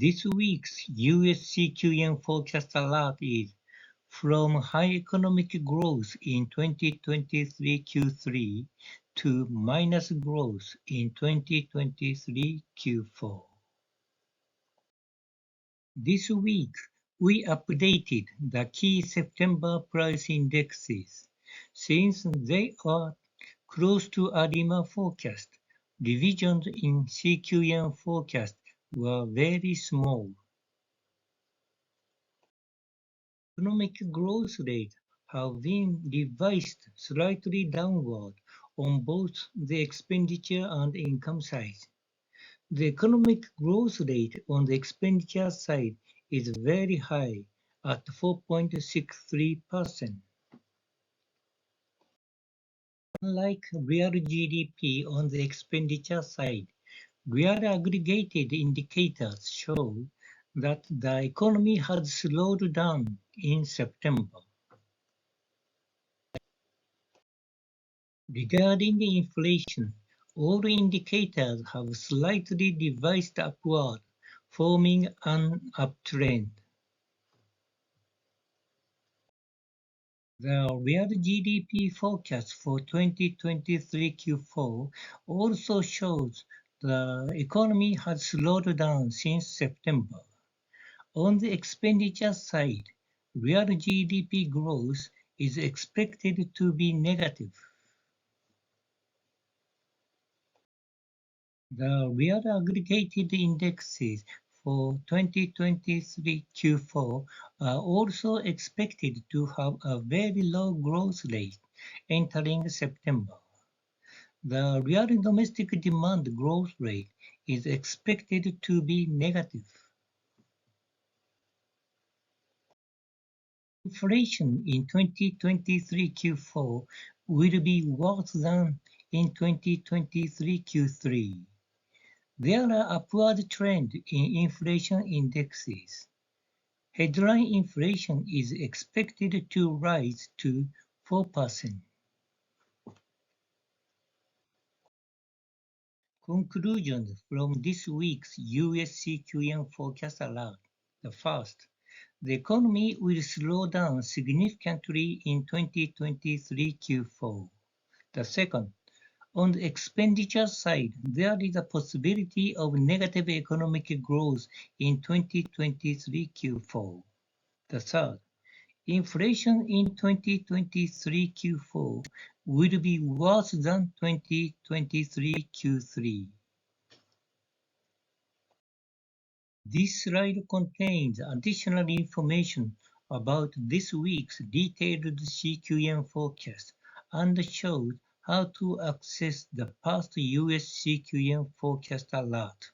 This week's US CQM Forecast Alert is from high economic growth in 2023 Q3 to minus growth in 2023 Q4. This week, we updated the key September price indexes. Since they are close to ADIMA forecast, revisions in CQM forecast were very small. Economic growth rate have been revised slightly downward on both the expenditure and income side. The economic growth rate on the expenditure side is very high at 4.63%. Unlike real GDP on the expenditure side, real aggregated indicators show that the economy has slowed down in September. Regarding inflation, all indicators have slightly revised upward, forming an uptrend. The real GDP forecast for 2023 Q4 also shows the economy has slowed down since September. On the expenditure side, real GDP growth is expected to be negative. The real aggregated indexes for 2023 Q4 are also expected to have a very low growth rate entering September. The real domestic demand growth rate is expected to be negative. Inflation in 2023 Q4 will be worse than in 2023 Q3. There are upward trends in inflation indexes. Headline inflation is expected to rise to 4%. Conclusions from this week's US CQM Forecast Alert. The first, the economy will slow down significantly in 2023 Q4. The second, on the expenditure side, there is a possibility of negative economic growth in 2023 Q4. The third, inflation in 2023 Q4 will be worse than 2023 Q3. This slide contains additional information about this week's detailed CQM forecast and shows how to access the past US CQM Forecast Alert.